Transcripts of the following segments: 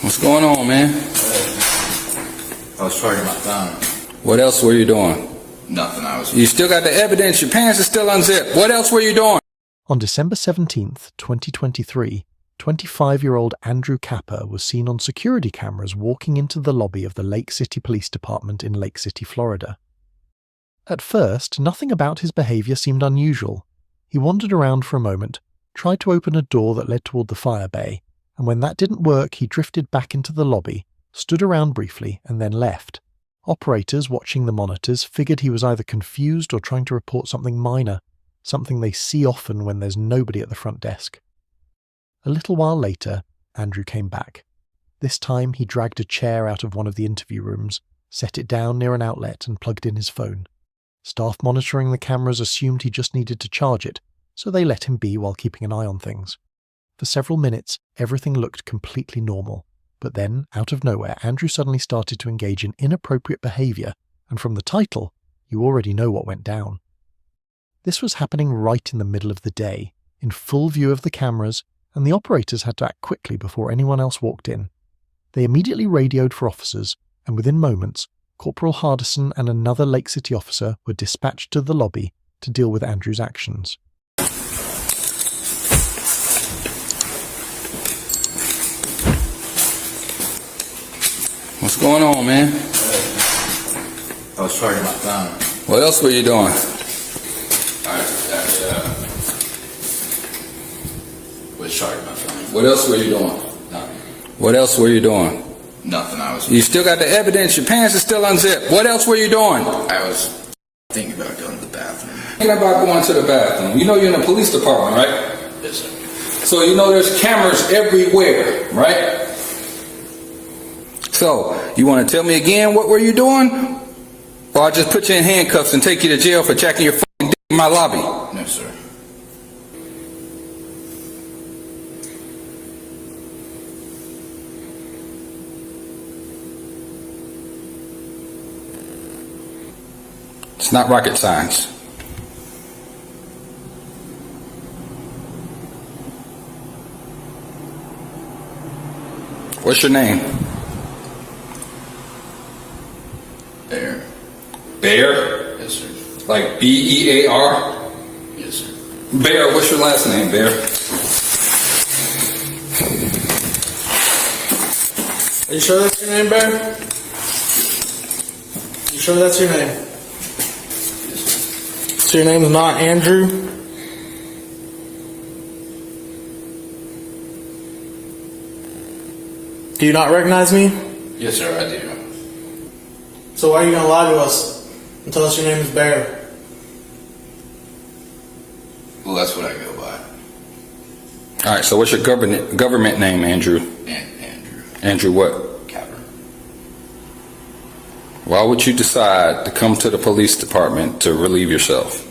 What's going on, man? I was charging my phone. What else were you doing? Nothing. You still got the evidence. Your pants are still unzipped. What else were you doing? On December 17th, 2023, 25-year-old Andrew Capper was seen on security cameras walking into the lobby of the Lake City Police Department in Lake City, Florida. At first, nothing about his behavior seemed unusual. He wandered around for a moment, tried to open a door that led toward the fire bay, and when that didn't work, he drifted back into the lobby, stood around briefly, and then left. Operators watching the monitors figured he was either confused or trying to report something minor, something they see often when there's nobody at the front desk. A little while later, Andrew came back. This time he dragged a chair out of one of the interview rooms, set it down near an outlet and plugged in his phone. Staff monitoring the cameras assumed he just needed to charge it, so they let him be while keeping an eye on things. For several minutes, everything looked completely normal. But then, out of nowhere, Andrew suddenly started to engage in inappropriate behavior, and from the title, you already know what went down. This was happening right in the middle of the day, in full view of the cameras, and the operators had to act quickly before anyone else walked in. They immediately radioed for officers, and within moments, Corporal Hardison and another Lake City officer were dispatched to the lobby to deal with Andrew's actions. What's going on, man? I was charging my phone. What else were you doing? Was charging my phone. What else were you doing? Nothing. What else were you doing? Nothing. You still got the evidence. Your pants are still unzipped. What else were you doing? I was thinking about going to the bathroom. Thinking about going to the bathroom. You know you're in the police department, right? Yes, sir. So you know there's cameras everywhere, right? So, you want to tell me again what were you doing? Or I'll just put you in handcuffs and take you to jail for jacking your fucking dick in my lobby? No, sir. It's not rocket science. What's your name? Bear. Bear? Yes, sir. Like B-E-A-R? Yes, sir. Bear, what's your last name, Bear? Are you sure that's your name, Bear? You sure that's your name? So your name is not Andrew? Do you not recognize me? Yes, sir, I do. So why are you going to lie to us and tell us your name is Bear? Well, that's what I go by. All right, so what's your government name, Andrew? Andrew. Andrew what? Capper. Why would you decide to come to the police department to relieve yourself?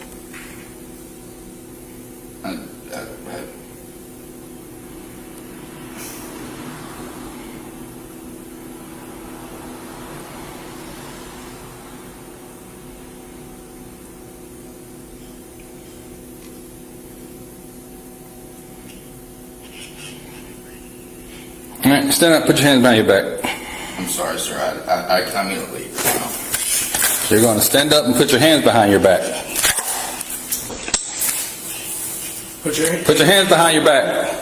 All right, stand up, put your hands behind your back. I'm sorry, sir. I'm going to leave now. You're going to stand up and put your hands behind your back. Put your hands behind your back.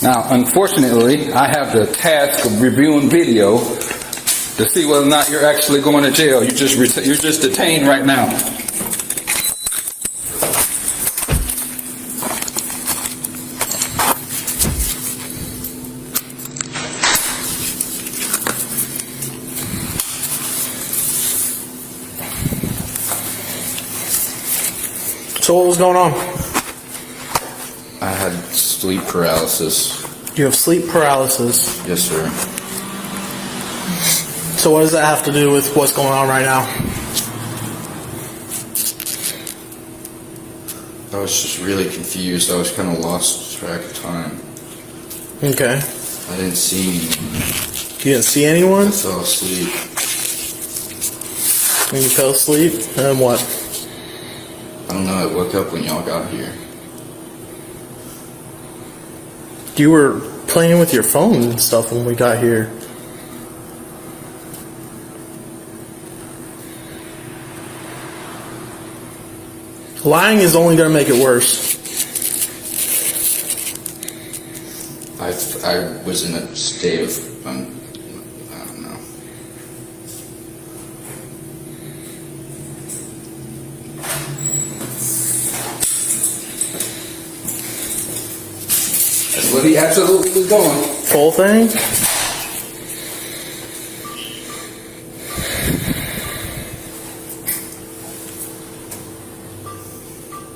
Now, unfortunately, I have the task of reviewing video to see whether or not you're actually going to jail. You're just detained right now. So what was going on? I had sleep paralysis. You have sleep paralysis. Yes, sir. So what does that have to do with what's going on right now? I was just really confused. I was kind of lost track of time. Okay. I didn't see anyone. You didn't see anyone? I fell asleep. When you fell asleep? And then what? I don't know. I woke up when y'all got here. You were playing with your phone and stuff when we got here. Lying is only going to make it worse. I was in a state of, I don't know. That's what he absolutely was doing. Full thing?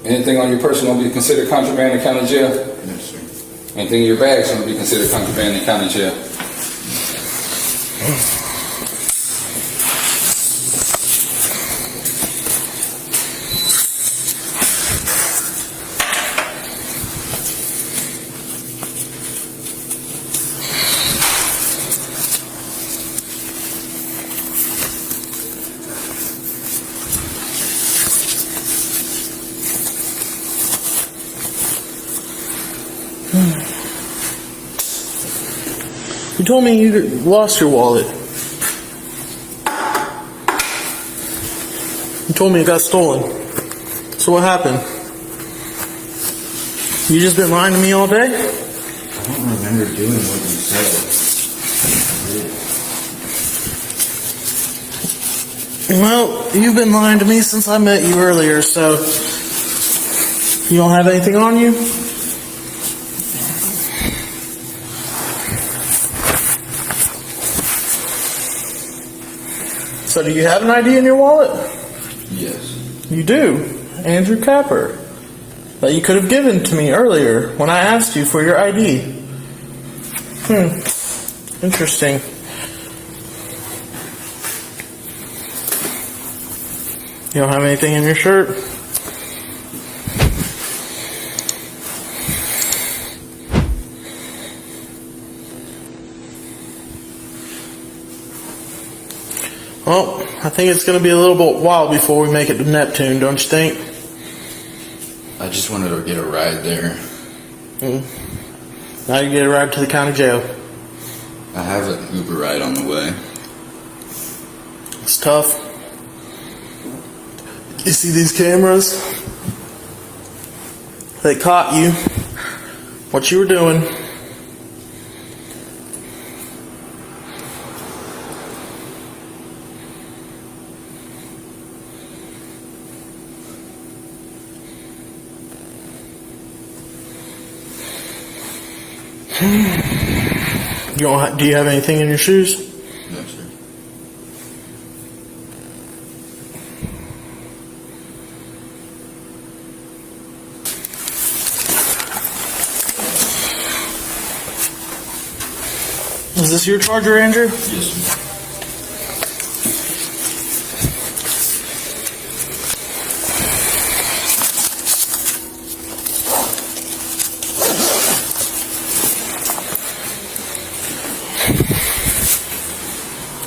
Anything on your person will be considered contraband in county jail? Yes, sir. Anything in your bag is going to be considered contraband in county jail. You told me you lost your wallet. You told me it got stolen. So what happened? You just been lying to me all day? I don't remember doing what you said. Well, you've been lying to me since I met you earlier, so you don't have anything on you? So do you have an ID in your wallet? Yes. You do. Andrew Capper. That you could have given to me earlier when I asked you for your ID. Interesting. You don't have anything in your shirt? Well, I think it's going to be a little bit while before we make it to Neptune, don't you think? I just wanted to get a ride there. Now you get a ride to the county jail. I have an Uber ride on the way. It's tough. You see these cameras? They caught you. What you were doing. Do you have anything in your shoes? No, sir. Is this your charger, Andrew? Yes, sir.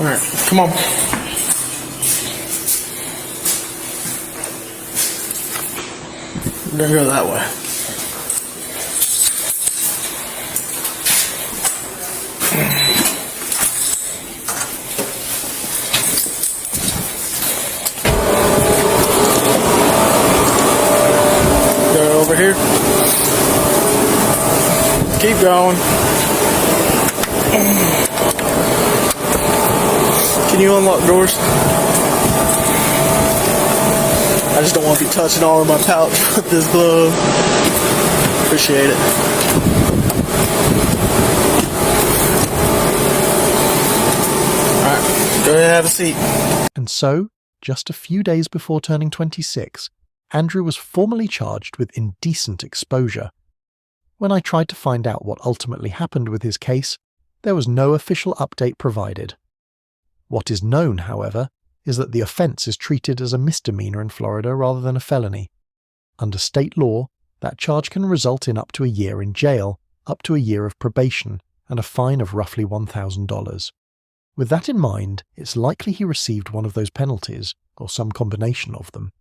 Alright, come on. We're gonna go that way. Go over here. Keep going. Can you unlock doors? I just don't want to be touching all of my pouch with this glove. Appreciate it. Alright, go ahead and have a seat. And so, just a few days before turning 26, Andrew was formally charged with indecent exposure. When I tried to find out what ultimately happened with his case, there was no official update provided. What is known, however, is that the offence is treated as a misdemeanor in Florida rather than a felony. Under state law, that charge can result in up to a year in jail, up to a year of probation, and a fine of roughly $1,000. With that in mind, it's likely he received one of those penalties, or some combination of them.